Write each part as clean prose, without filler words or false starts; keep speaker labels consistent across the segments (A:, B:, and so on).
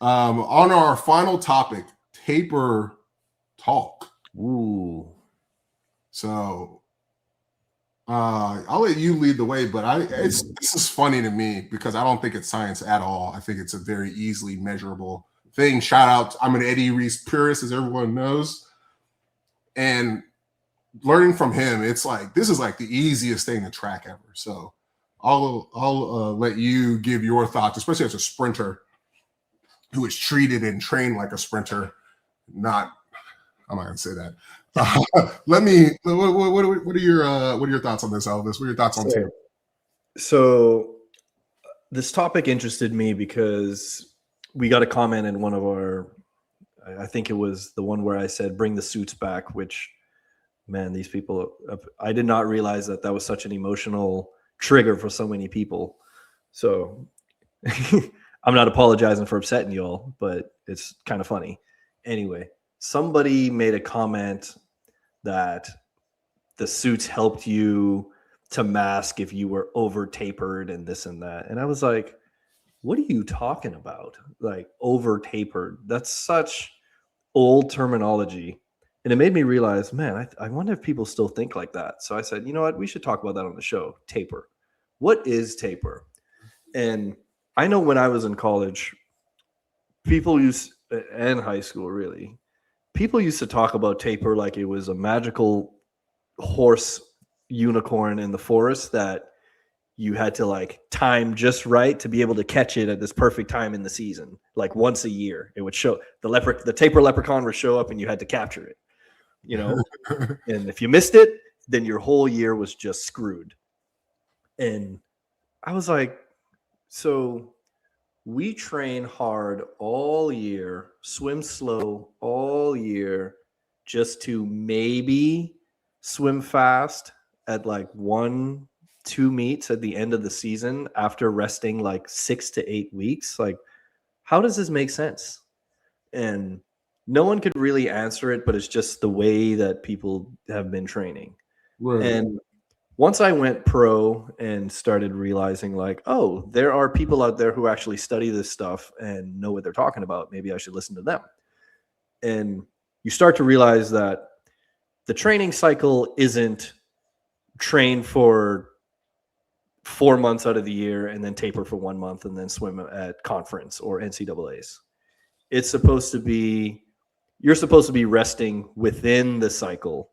A: On our final topic, taper talk.
B: Ooh.
A: So I'll let you lead the way, but this is funny to me because I don't think it's science at all. I think it's a very easily measurable thing. Shout out, I'm an Reese purist, as everyone knows. And learning from him, it's like, this is like the easiest thing to track ever. So I'll let you give your thoughts, especially as a sprinter who is treated and trained like a sprinter. I'm not going to say that. What are your thoughts on this, Elvis? What are your thoughts on taper?
B: So this topic interested me because we got a comment in one of our, I think it was the one where I said, bring the suits back, which, man, these people, I did not realize that was such an emotional trigger for so many people. So I'm not apologizing for upsetting you all, but it's kind of funny. Anyway, somebody made a comment that the suits helped you to mask if you were over tapered and this and that. And I was like, what are you talking about? Like, over tapered? That's such old terminology. And it made me realize, man, I wonder if people still think like that. So I said, you know what? We should talk about that on the show. Taper. What is taper? And I know when I was in college, and high school really, people used to talk about taper like it was a magical horse unicorn in the forest that you had to like time just right to be able to catch it at this perfect time in the season. Like once a year, it would show the taper leprechaun would show up and you had to capture it, you know? And if you missed it, then your whole year was just screwed. And I was like, so we train hard all year, swim slow all year, just to maybe swim fast at like 1-2 meets at the end of the season after resting like 6 to 8 weeks. Like, how does this make sense? And no one could really answer it, but it's just the way that people have been training. Right. And once I went pro and started realizing like, oh, there are people out there who actually study this stuff and know what they're talking about. Maybe I should listen to them. And you start to realize that the training cycle isn't train for 4 months out of the year and then taper for 1 month and then swim at conference or NCAAs. It's supposed to be, you're supposed to be resting within the cycle,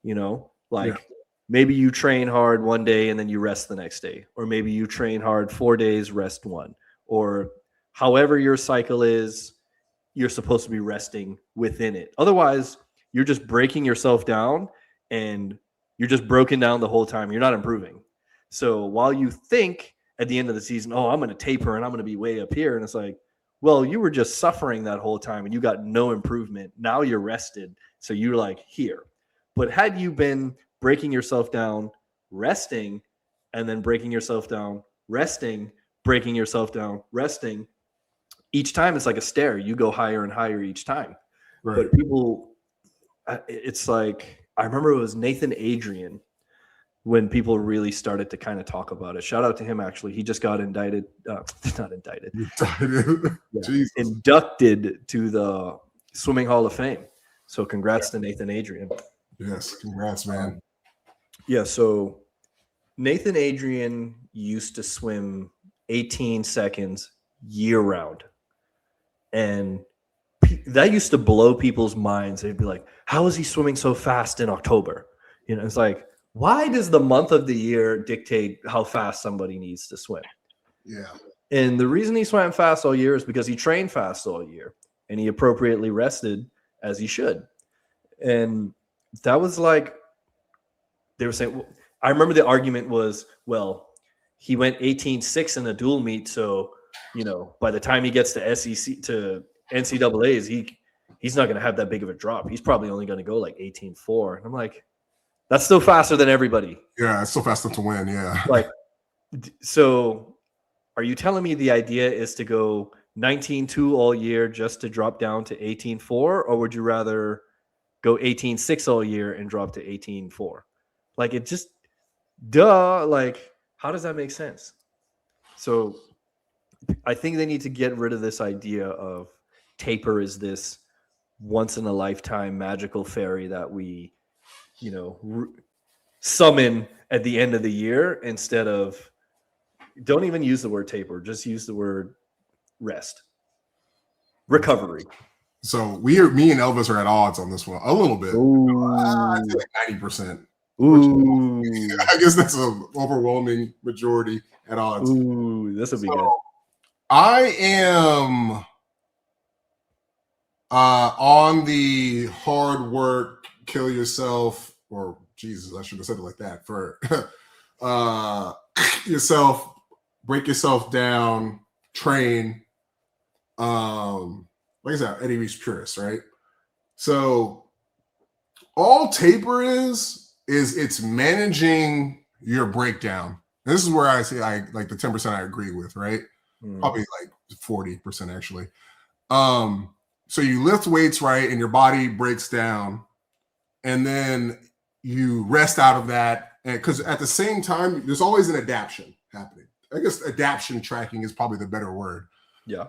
B: you know, like maybe you train hard one day and then you rest the next day, or maybe you train hard 4 days, rest one, or however your cycle is, you're supposed to be resting within it. Otherwise, you're just breaking yourself down and you're just broken down the whole time. You're not improving. So while you think at the end of the season, oh, I'm going to taper and I'm going to be way up here. And it's like, well, you were just suffering that whole time and you got no improvement. Now you're rested. So you're like here. But had you been breaking yourself down, resting, and then breaking yourself down, resting, breaking yourself down, resting, each time it's like a stair. You go higher and higher each time. Right. But people, it's like, I remember it was Nathan Adrian when people really started to kind of talk about it. Shout out to him, actually. He just got indicted. Not indicted. Inducted to the Swimming Hall of Fame. So congrats to Nathan Adrian.
A: Yes, congrats, man.
B: Yeah, so Nathan Adrian used to swim 18 seconds year-round. And that used to blow people's minds. They'd be like, how is he swimming so fast in October? You know, it's like, why does the month of the year dictate how fast somebody needs to swim?
A: Yeah.
B: And the reason he swam fast all year is because he trained fast all year and he appropriately rested as he should. And that was like, they were saying, I remember the argument was, well, he went 18.6 in a dual meet. So, you know, by the time he gets to to NCAAs, he's not going to have that big of a drop. He's probably only going to go like 18.4. And I'm like, that's still faster than everybody.
A: Yeah, it's still faster to win. Yeah.
B: Like, so are you telling me the idea is to go 19.2 all year just to drop down to 18.4? Or would you rather go 18.6 all year and drop to 18.4? Like, it just, like, how does that make sense? So I think they need to get rid of this idea of taper is this once in a lifetime magical fairy that we, summon at the end of the year instead of, don't even use the word taper, just use the word rest, recovery.
A: So me and Elvis are at odds on this one a little bit. I'd say like 90%.
B: Ooh.
A: I guess that's an overwhelming majority at odds.
B: Ooh, this would be good.
A: I am on the hard work, kill yourself, or Jesus, I should have said it like that. For yourself, break yourself down, train. Like I said, Eddie Reese purist, right? So all taper is it's managing your breakdown. And this is where I say I like the 10% I agree with, right? Probably like 40% actually. So you lift weights, right, and your body breaks down, and then you rest out of that. And because at the same time, there's always an adaptation happening. I guess adaptation tracking is probably the better word.
B: Yeah.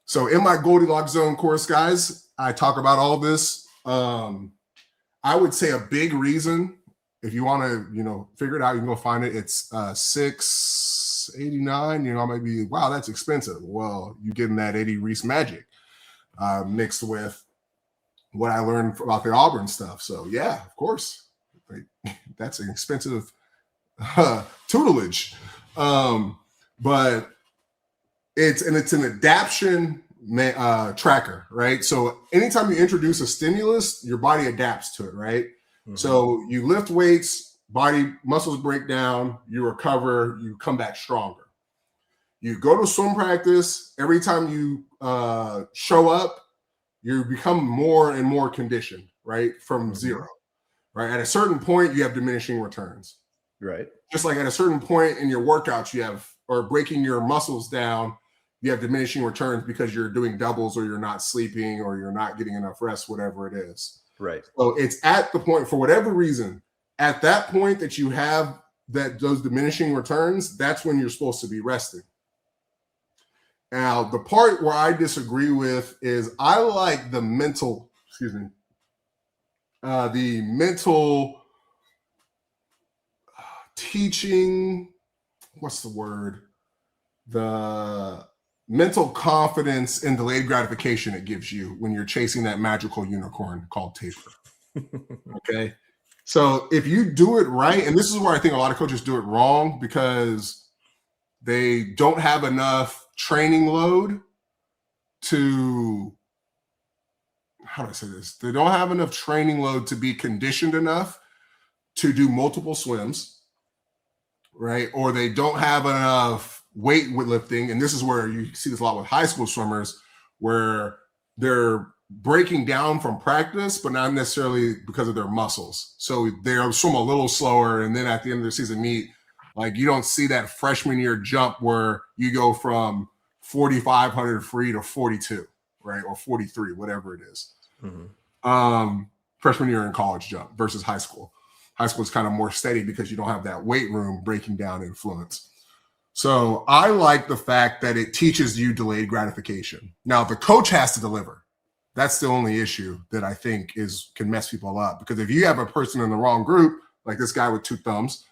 A: So in my Goldilocks zone course, guys, I talk about all this. I would say a big reason, if you want to, figure it out, you can go find it. It's $6.89. I might be, wow, that's expensive. Well, you're getting that Eddie Reese magic mixed with what I learned about the Auburn stuff. So yeah, of course, that's an expensive tutelage. But it's an adaptation tracker, right? So anytime you introduce a stimulus, your body adapts to it, right? Mm-hmm. So you lift weights, body muscles break down, you recover, you come back stronger. You go to swim practice, every time you show up, you become more and more conditioned, right? From zero, right? At a certain point, you have diminishing returns.
B: Right.
A: Just like at a certain point in your workouts, or breaking your muscles down, you have diminishing returns because you're doing doubles or you're not sleeping or you're not getting enough rest, whatever it is.
B: Right.
A: So it's at the point, for whatever reason, at that point that you have those diminishing returns, that's when you're supposed to be resting. Now, the part where I disagree with is I like the mental teaching, what's the word? The mental confidence and delayed gratification it gives you when you're chasing that magical unicorn called taper. Okay. So if you do it right, and this is where I think a lot of coaches do it wrong because they don't have enough training load to, how do I say this? They don't have enough training load to be conditioned enough to do multiple swims, right? Or they don't have enough weightlifting. And this is where you see this a lot with high school swimmers, where they're breaking down from practice, but not necessarily because of their muscles. So they'll swim a little slower. And then at the end of the season meet, like you don't see that freshman year jump where you go from 4,500 free to 42, right? Or 43, whatever it is. Mm-hmm. Freshman year in college jump versus high school. High school is kind of more steady because you don't have that weight room breaking down influence. So I like the fact that it teaches you delayed gratification. Now the coach has to deliver. That's the only issue that I think can mess people up, because if you have a person in the wrong group, like this guy with two thumbs,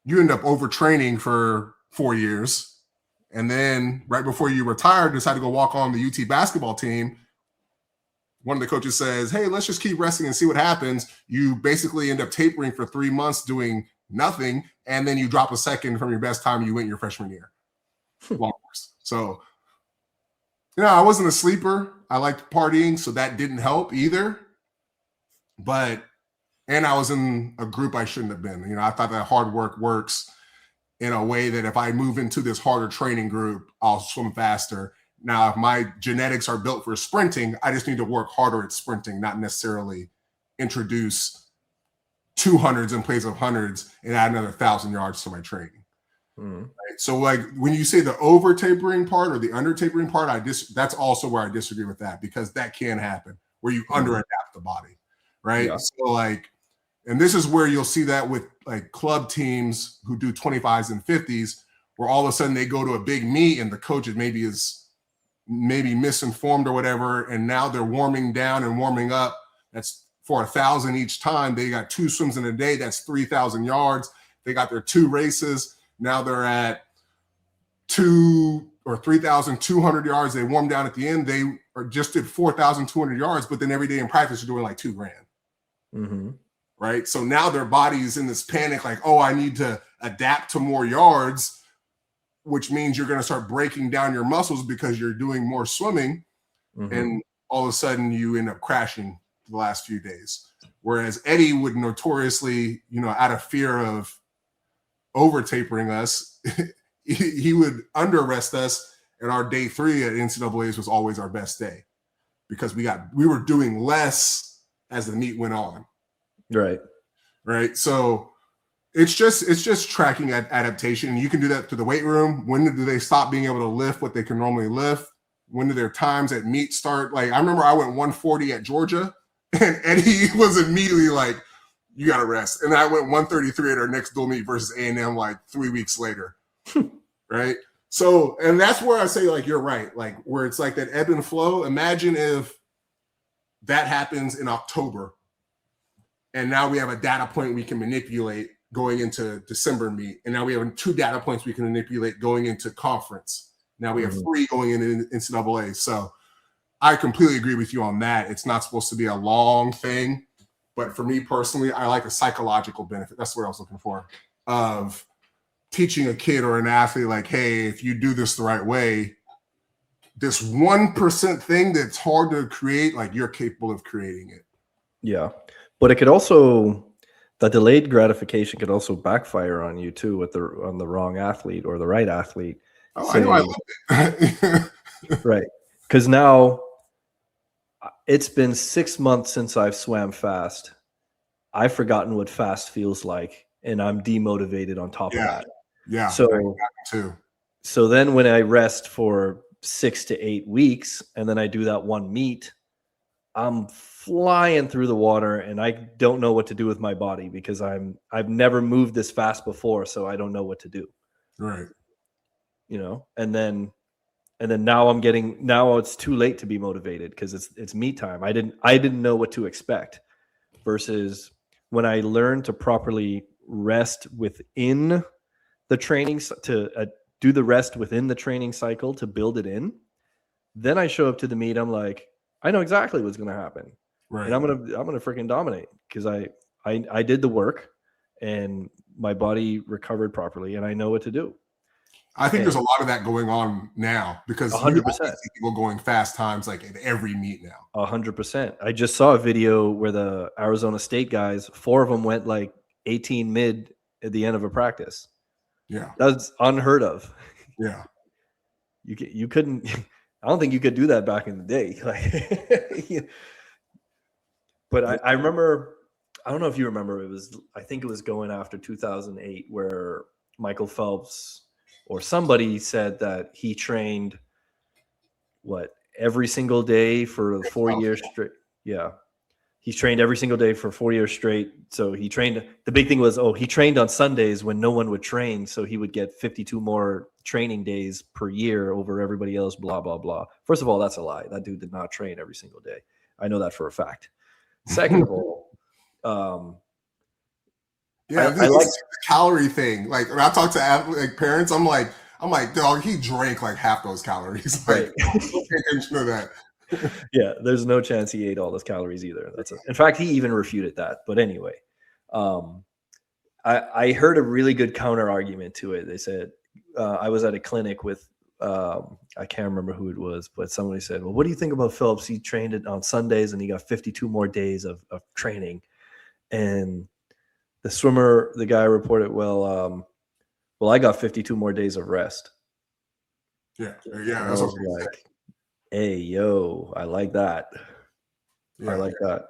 A: you end up overtraining for 4 years. And then right before you retire, decide to go walk on the UT basketball team. One of the coaches says, hey, let's just keep resting and see what happens. You basically end up tapering for 3 months doing nothing. And then you drop a second from your best time you went your freshman year. Longhorns. So, I wasn't a sleeper. I liked partying, so that didn't help either. And I was in a group I shouldn't have been. I thought that hard work works in a way that if I move into this harder training group, I'll swim faster. Now, if my genetics are built for sprinting, I just need to work harder at sprinting, not necessarily introduce 200s in place of hundreds and add another 1,000 yards to my training. Mm-hmm. Right? So like when you say the over tapering part or the under tapering part, that's also where I disagree with that, because that can happen where you under adapt the body. Right. Yeah. So and this is where you'll see that with like club teams who do 25s and 50s, where all of a sudden they go to a big meet and the coach is maybe misinformed or whatever, and now they're warming down and warming up. That's for 1,000 each time. They got 2 swims in a day. That's 3,000 yards. They got their 2 races. Now they're at 2 or 3,200 yards. They warm down at the end. They just did 4,200 yards, but then every day in practice, you're doing like $2,000.
B: Mm-hmm.
A: Right. So now their body is in this panic, like, oh, I need to adapt to more yards, which means you're going to start breaking down your muscles because you're doing more swimming. Mm-hmm. And all of a sudden you end up crashing the last few days. Whereas Eddie would notoriously, out of fear of over tapering us, he would under rest us. And our day 3 at NCAAs was always our best day because we were doing less as the meet went on. Right. So it's just tracking adaptation. You can do that to the weight room. When do they stop being able to lift what they can normally lift? When do their times at meet start? Like I remember I went 140 at Georgia and Eddie was immediately like, you got to rest. And I went 133 at our next dual meet versus A&M like 3 weeks later. Right. So, and that's where I say, like, you're right. Like where it's like that ebb and flow. Imagine if that happens in October. And now we have a data point we can manipulate going into December meet. And now we have 2 data points we can manipulate going into conference. Now we have 3 going into NCAA. So I completely agree with you on that. It's not supposed to be a long thing. But for me personally, I like a psychological benefit. That's what I was looking for, of teaching a kid or an athlete, like, hey, if you do this the right way, this 1% thing that's hard to create, like you're capable of creating it.
B: Yeah. But it could also, the delayed gratification could also backfire on you too on the wrong athlete or the right athlete.
A: Oh, I know, I love it.
B: Right. Because now it's been 6 months since I've swam fast. I've forgotten what fast feels like, and I'm demotivated on top of that.
A: Yeah.
B: So then when I rest for 6 to 8 weeks, and then I do that one meet, I'm flying through the water and I don't know what to do with my body because I've never moved this fast before, so I don't know what to do.
A: Right.
B: And then now it's too late to be motivated because it's meet time. I didn't know what to expect, versus when I learned to properly rest within the training, to do the rest within the training cycle to build it in. Then I show up to the meet. I'm like, I know exactly what's going to happen.
A: Right.
B: And I'm gonna freaking dominate because I did the work and my body recovered properly and I know what to do.
A: I think there's a lot of that going on now because
B: 100%
A: people going fast times like at every meet now.
B: 100%. I just saw a video where the Arizona State guys, 4 of them went like 18 mid at the end of a practice.
A: Yeah,
B: that's unheard of.
A: Yeah,
B: you couldn't. I don't think you could do that back in the day. Like, but I remember. I don't know if you remember. I think it was going after 2008 where Michael Phelps or somebody said that he trained every single day for 4 years straight. Yeah. He's trained every single day for 4 years straight. So he trained. The big thing was, he trained on Sundays when no one would train. So he would get 52 more training days per year over everybody else, blah, blah, blah. First of all, that's a lie. That dude did not train every single day. I know that for a fact. Second of all,
A: I like the calorie thing. Like when I talk to parents, I'm like, dog, he drank like half those calories. Like, don't pay attention to that.
B: Yeah, there's no chance he ate all those calories either. In fact, he even refuted that. But anyway, I heard a really good counter argument to it. They said, I was at a clinic with, I can't remember who it was, but somebody said, well, what do you think about Phelps? He trained it on Sundays and he got 52 more days of training. And the guy reported, well, I got 52 more days of rest.
A: Yeah.
B: I was like, hey, yo, I like that. Yeah. I like that.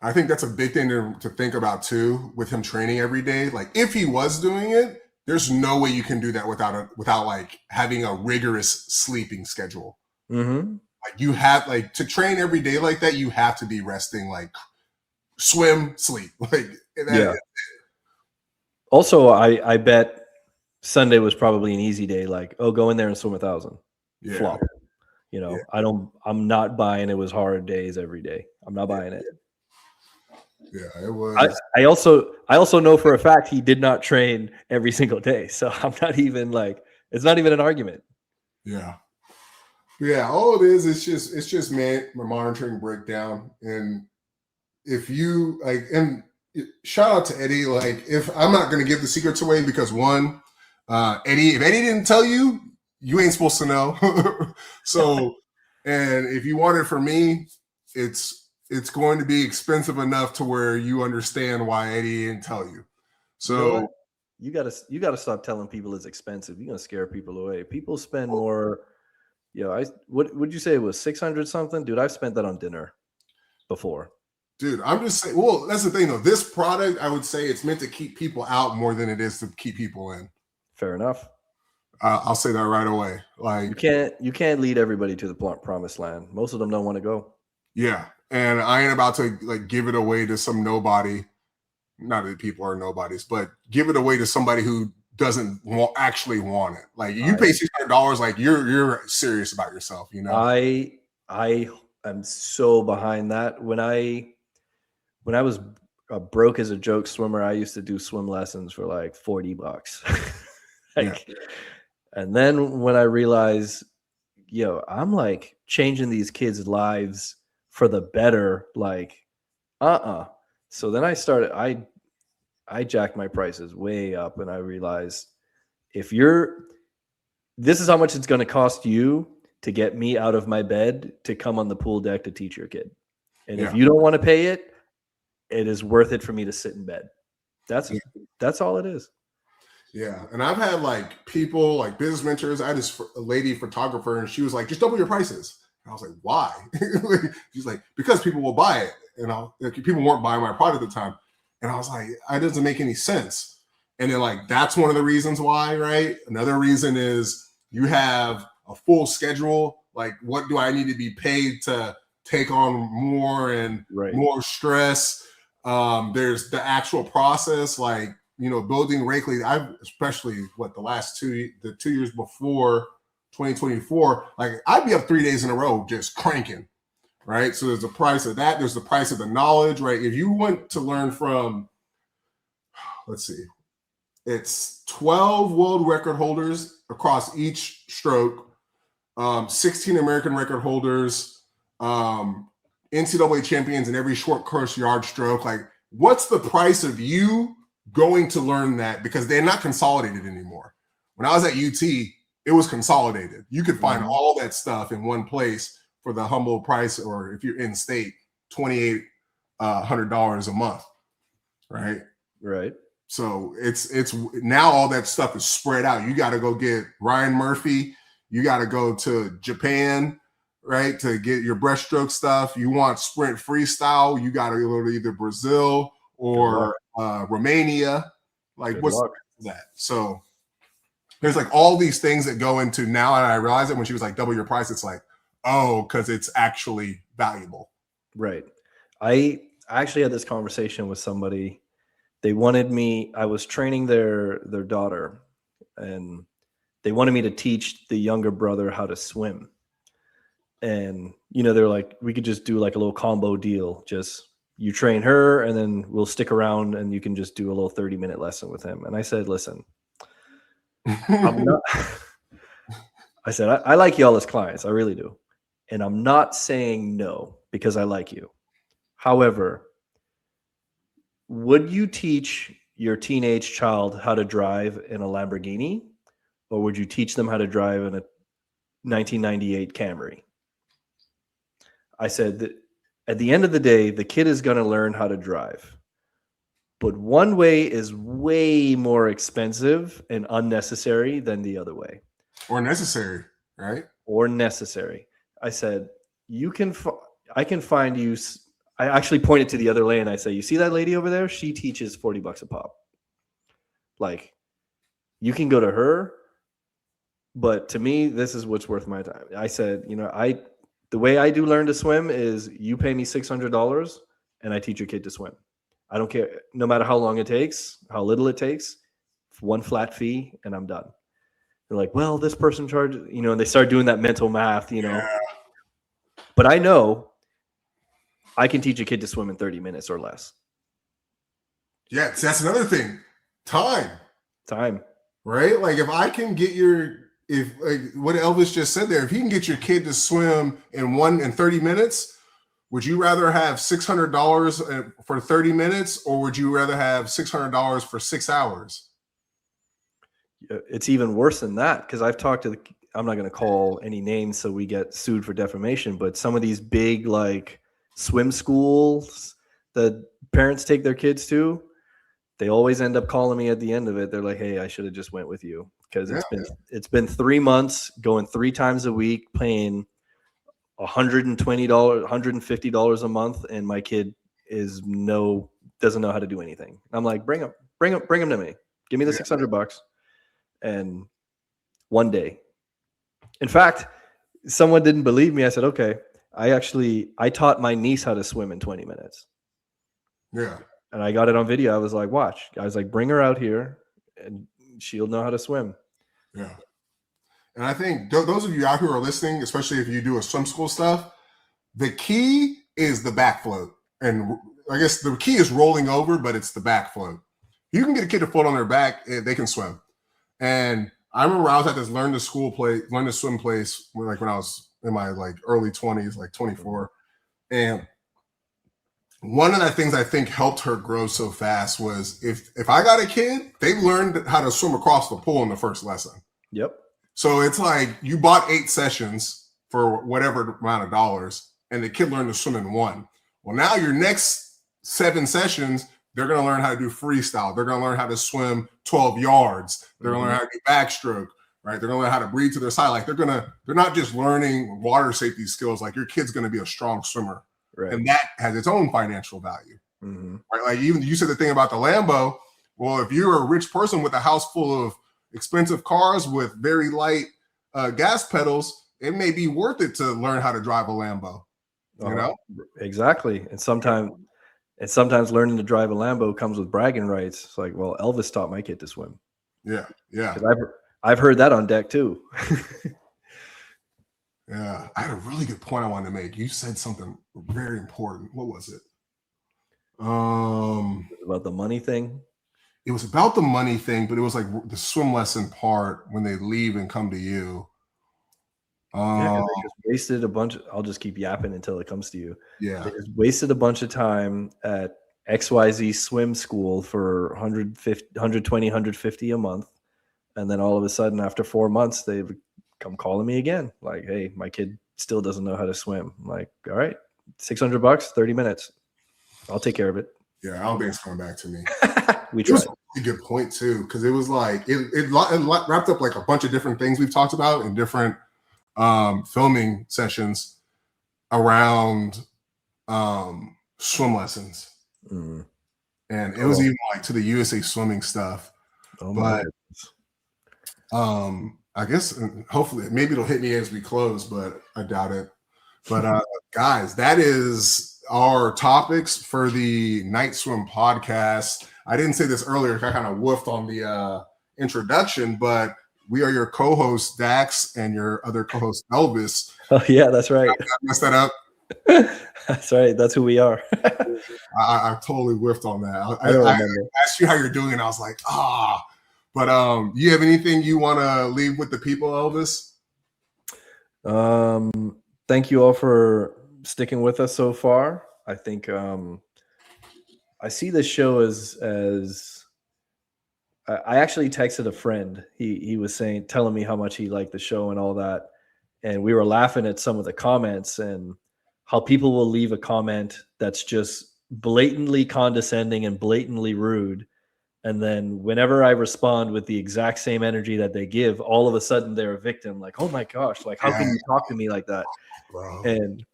A: I think that's a big thing to think about too, with him training every day. Like if he was doing it, there's no way you can do that without like having a rigorous sleeping schedule.
B: Mm-hmm.
A: Like you have to train every day like that, you have to be resting, like swim, sleep. Like that,
B: yeah. Also, I bet Sunday was probably an easy day. Like, oh, go in there and swim 1,000.
A: Yeah.
B: Flop. You know,
A: Yeah.
B: I'm not buying it was hard days every day. I'm not buying it.
A: Yeah, it was.
B: I also know for a fact he did not train every single day. So I'm not even like, it's not even an argument.
A: Yeah. Yeah, all it is, it's just monitoring breakdown. And if you like, and shout out to Eddie, like if I'm not gonna give the secrets away because one, Eddie, if Eddie didn't tell you, you ain't supposed to know. So, and if you want it from me, it's going to be expensive enough to where you understand why Eddie didn't tell you. So
B: you gotta stop telling people it's expensive. You're gonna scare people away. People spend more. What would you say it was 600 something? Dude, I've spent that on dinner before.
A: Dude, I'm just saying, well, that's the thing though. This product, I would say it's meant to keep people out more than it is to keep people in.
B: Fair enough.
A: I'll say that right away. Like
B: you can't lead everybody to the promised land. Most of them don't want to go.
A: Yeah. And I ain't about to like give it away to some nobody. Not that people are nobodies, but give it away to somebody who doesn't actually want it. Like you pay $600, like you're serious about yourself, you know.
B: I am so behind that. When I was a broke as a joke swimmer, I used to do swim lessons for like $40. And then when I realized, I'm like changing these kids' lives for the better, like, So then I started, I jacked my prices way up, and I realized this is how much it's going to cost you to get me out of my bed to come on the pool deck to teach your kid. And if you don't want to pay it, it is worth it for me to sit in bed. That's all it is.
A: Yeah. And I've had like people, like business mentors. I had this lady photographer, and she was like, just double your prices. And I was like, why? She's like, because people will buy it. People weren't buying my product at the time. And I was like, it doesn't make any sense. And then like, that's one of the reasons why, right? Another reason is you have a full schedule. Like, what do I need to be paid to take on more and more stress? There's the actual process, like, building regularly. I've especially the 2 years before 2024, like I'd be up 3 days in a row just cranking, right? So there's the price of that. There's the price of the knowledge, right? If you want to learn from, let's see, it's 12 world record holders across each stroke, 16 American record holders, NCAA champions in every short course yard stroke. Like, what's the price of you going to learn that? Because they're not consolidated anymore. When I was at UT, it was consolidated. You could find all that stuff in one place for the humble price, or if you're in state, $2,800 a month, right?
B: Right.
A: So it's now all that stuff is spread out. You got to go get Ryan Murphy. You got to go to Japan, right, to get your breaststroke stuff. You want sprint freestyle, you got to go to either Brazil or Romania. Like, what's that? So there's like all these things that go into now. And I realized it when she was like, double your price. It's like, oh, because it's actually valuable.
B: Right. I actually had this conversation with somebody. They wanted me, I was training their daughter, and they wanted me to teach the younger brother how to swim. And, they're like, we could just do like a little combo deal. Just you train her, and then we'll stick around and you can just do a little 30-minute lesson with him. And I said, listen, I said, I like y'all as clients. I really do. And I'm not saying no because I like you. However, would you teach your teenage child how to drive in a Lamborghini, or would you teach them how to drive in a 1998 Camry? I said that at the end of the day, the kid is going to learn how to drive. But one way is way more expensive and unnecessary than the other way.
A: Or necessary, right?
B: Or necessary. I said, I can find you. I actually pointed to the other lane. I say, you see that lady over there? She teaches $40 a pop. Like, you can go to her, but to me, this is what's worth my time. I said, the way I do learn to swim is you pay me $600 and I teach your kid to swim. I don't care, no matter how long it takes, how little it takes, one flat fee, and I'm done. They're like, well, this person charges, and they start doing that mental math,
A: Yeah.
B: But I know I can teach a kid to swim in 30 minutes or less.
A: Yeah, that's another thing. Time. Right? Like if I can get what Elvis just said there, if he can get your kid to swim in 30 minutes, would you rather have $600 for 30 minutes, or would you rather have $600 for 6 hours?
B: It's even worse than that, because I've talked to I'm not going to call any names so we get sued for defamation, but some of these big like swim schools that parents take their kids to, they always end up calling me at the end of it. They're like, hey, I should have just went with you, because it's been 3 months going 3 times a week, paying $120, $150 a month, and my kid doesn't know how to do anything. I'm like, bring him to me. Give me the $600. And one day, in fact, someone didn't believe me. I said, okay, I taught my niece how to swim in 20 minutes.
A: Yeah.
B: And I got it on video. I was like, watch. I was like, bring her out here and she'll know how to swim.
A: Yeah. And I think those of you out who are listening, especially if you do a swim school stuff, the key is the back float. And I guess the key is rolling over, but it's the back float. You can get a kid to float on their back, they can swim. And I remember I was at this learn to swim place when I was in my like early 20s, like 24. And one of the things I think helped her grow so fast was if I got a kid, they learned how to swim across the pool in the first lesson.
B: Yep.
A: So it's like you bought 8 sessions for whatever amount of dollars, and the kid learned to swim in 1. Well, now your next 7 sessions, they're going to learn how to do freestyle. They're going to learn how to swim 12 yards. They're going to learn how to do backstroke, right? They're going to learn how to breathe to their side. Like they're not just learning water safety skills. Like your kid's going to be a strong swimmer. Right. And that has its own financial value. Mm-hmm. Right? Like even you said the thing about the Lambo. Well, if you're a rich person with a house full of expensive cars with very light gas pedals, it may be worth it to learn how to drive a Lambo. You know?
B: Exactly. And sometimes learning to drive a Lambo comes with bragging rights. It's like, well, Elvis taught my kid to swim.
A: Yeah. Yeah.
B: I've heard that on deck too.
A: Yeah. I had a really good point I wanted to make. You said something very important. What was it?
B: About the money thing.
A: It was about the money thing, but it was like the swim lesson part when they leave and come to you.
B: They just wasted a bunch. I'll just keep yapping until it comes to you.
A: Yeah.
B: They just wasted a bunch of time at XYZ swim school for $120, $150 a month. And then all of a sudden, after 4 months, they come calling me again. Like, hey, my kid still doesn't know how to swim. I'm like, all right, $600, 30 minutes. I'll take care of it.
A: Yeah, I don't think it's coming back to me.
B: We
A: tried. It was a really good point, too, because it was like, it wrapped up like a bunch of different things we've talked about in different filming sessions around swim lessons. And it was even like to the USA swimming stuff. But I guess hopefully maybe it'll hit me as we close, but I doubt it. But guys, that is our topics for the Night Swim podcast. I didn't say this earlier, I kind of woofed on the introduction, but we are your co-host Dax and your other co-host Elvis.
B: Oh yeah, that's right.
A: I messed that up.
B: That's right. That's who we are.
A: I totally whiffed on that. I asked you how you're doing, and I was like, But you have anything you want to leave with the people, Elvis?
B: Thank you all for sticking with us so far. I think I see this show as I actually texted a friend. He was telling me how much he liked the show and all that. And we were laughing at some of the comments and how people will leave a comment that's just blatantly condescending and blatantly rude. And then whenever I respond with the exact same energy that they give, all of a sudden they're a victim. Like, oh my gosh, like how can you talk to me like that?
A: Bro.
B: And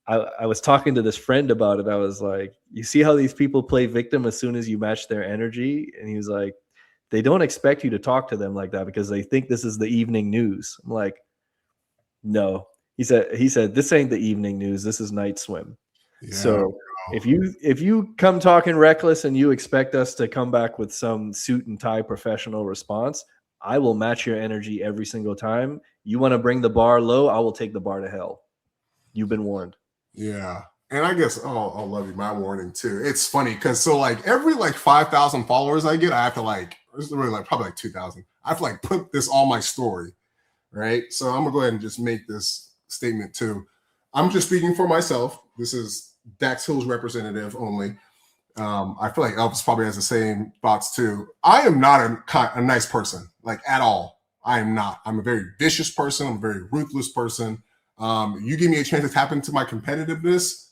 B: I was talking to this friend about it. I was like, you see how these people play victim as soon as you match their energy? And he was like, they don't expect you to talk to them like that because they think this is the evening news. I'm like, no. He said, this ain't the evening news. This is Night Swim.
A: Yeah,
B: so if you come talking reckless and you expect us to come back with some suit and tie professional response, I will match your energy every single time. You want to bring the bar low, I will take the bar to hell. You've been warned.
A: Yeah. And I guess, I'll love you. My warning too. It's funny because every 5,000 followers I get, I have to it's really probably 2,000. I have to put this on my story, right? So I'm gonna go ahead and just make this statement too. I'm just speaking for myself. This is Dax Hill's representative only. I feel like Elvis probably has the same thoughts too. I am not a nice person, at all. I am not. I'm a very vicious person. I'm a very ruthless person. You give me a chance to tap into my competitiveness,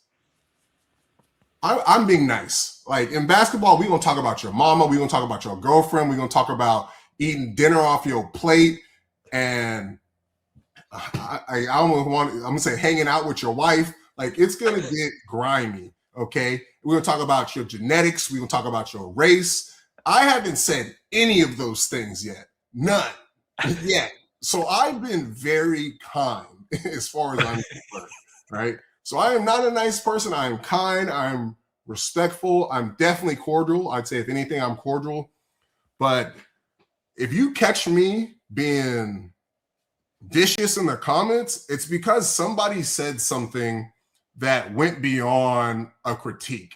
A: I'm being nice. In basketball, we're going to talk about your mama. We're going to talk about your girlfriend. We're going to talk about eating dinner off your plate. And I almost I'm going to say hanging out with your wife. It's going to get grimy, okay? We're going to talk about your genetics. We're going to talk about your race. I haven't said any of those things yet. None yet. So I've been very kind as far as I'm concerned, right? So I am not a nice person. I am kind. I'm respectful. I'm definitely cordial. I'd say if anything, I'm cordial. But if you catch me being vicious in the comments, it's because somebody said something that went beyond a critique,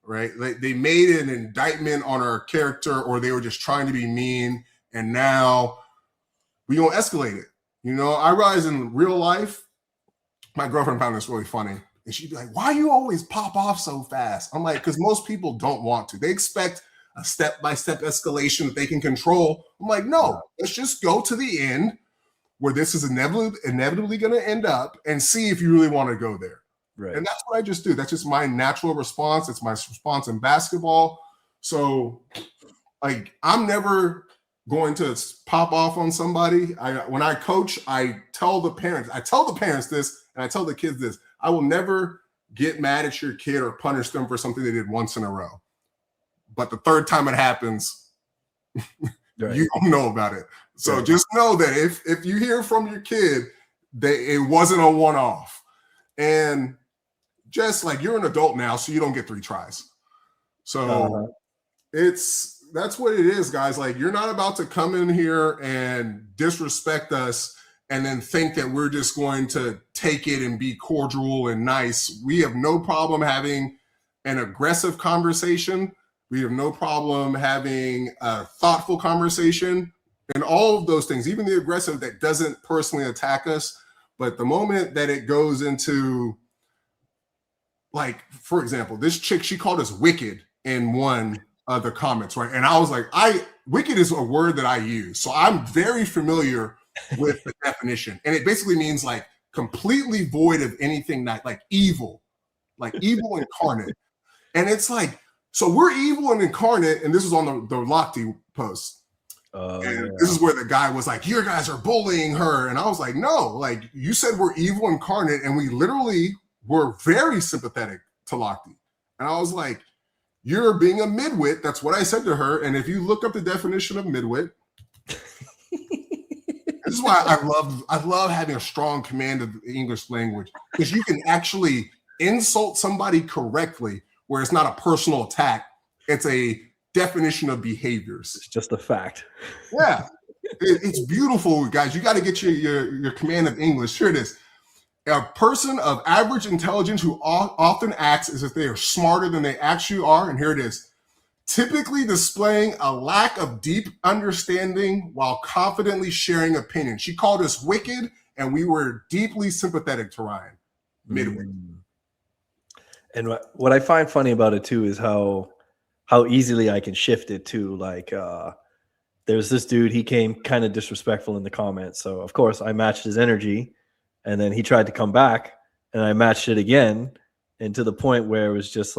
A: right? They made an indictment on our character, or they were just trying to be mean, and now we gonna escalate it. I realize in real life, my girlfriend found this really funny. And she'd be like, why you always pop off so fast? I'm like, because most people don't want to. They expect a step-by-step escalation that they can control. I'm like, no, let's just go to the end where this is inevitably going to end up and see if you really want to go there. Right. And that's what I just do. That's just my natural response. It's my response in basketball. So, I'm never going to pop off on somebody. When I coach, I tell the parents this, and I tell the kids this. I will never get mad at your kid or punish them for something they did once in a row. But the third time it happens, right, you don't know about it. So right, just know that if you hear from your kid, it wasn't a one-off. And just you're an adult now, so you don't get 3 tries. So that's what it is, guys. You're not about to come in here and disrespect us and then think that we're just going to take it and be cordial and nice. We have no problem having an aggressive conversation. We have no problem having a thoughtful conversation, and all of those things, even the aggressive that doesn't personally attack us. But the moment that it goes into, for example, this chick, she called us wicked in one of the comments, right? And I was like, wicked is a word that I use. So I'm very familiar with the definition. And it basically means completely void of anything evil, evil incarnate. And it's so we're evil and incarnate. And this is on the Lochte post. This is where the guy was like, you guys are bullying her. And I was like, no, you said we're evil incarnate. And we literally were very sympathetic to Lochte. And I was like, you're being a midwit. That's what I said to her. And if you look up the definition of midwit, this is why I love having a strong command of the English language, because you can actually insult somebody correctly where it's not a personal attack. It's a definition of behaviors. It's
B: just a fact.
A: Yeah. It's beautiful, guys. You got to get your command of English. Here it is. A person of average intelligence who often acts as if they are smarter than they actually are. And here it is. Typically displaying a lack of deep understanding while confidently sharing opinion. She called us wicked, and we were deeply sympathetic to Ryan. Midway.
B: And what I find funny about it too is how easily I can shift it to there's this dude, he came kind of disrespectful in the comments. So of course I matched his energy, and then he tried to come back and I matched it again. And to the point where it was just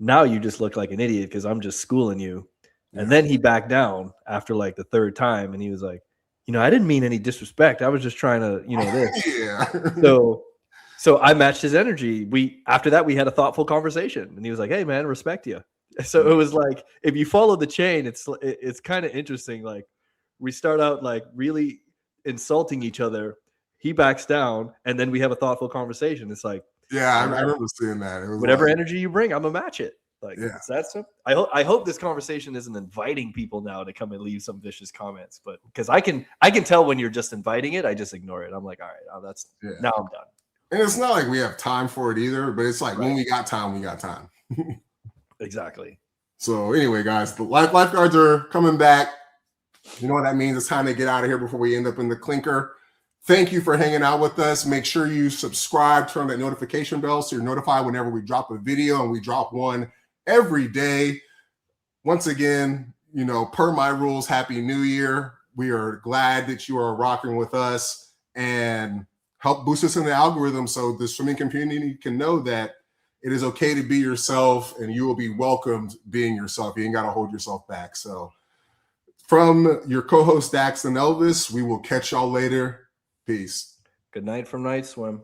B: now you just look like an idiot because I'm just schooling you. Yeah. And then he backed down after the third time, and he was like, I didn't mean any disrespect. I was just trying to, this. Yeah. So I matched his energy. After that, we had a thoughtful conversation, and he was like, hey man, respect you. So it was if you follow the chain, it's kind of interesting. We start out really insulting each other. He backs down, and then we have a thoughtful conversation. It's
A: Yeah, I remember seeing that. It was
B: Whatever
A: like,
B: energy you bring, I'm gonna match it. Like,
A: yeah.
B: it's that simple. I hope this conversation isn't inviting people now to come and leave some vicious comments, but because I can tell when you're just inviting it, I just ignore it. I'm like, all right, now I'm done.
A: And it's not like we have time for it either, but it's like when
B: Right.
A: we got time, we got time.
B: Exactly.
A: So anyway, guys, the lifeguards are coming back. You know what that means? It's time to get out of here before we end up in the clinker. Thank you for hanging out with us. Make sure you subscribe, turn that notification bell so you're notified whenever we drop a video, and we drop one every day. Once again, you know, per my rules, Happy New Year. We are glad that you are rocking with us and help boost us in the algorithm so the swimming community can know that it is okay to be yourself and you will be welcomed being yourself. You ain't got to hold yourself back. So from your co-host Dax and Elvis, we will catch y'all later. Peace.
B: Good night from Night Swim.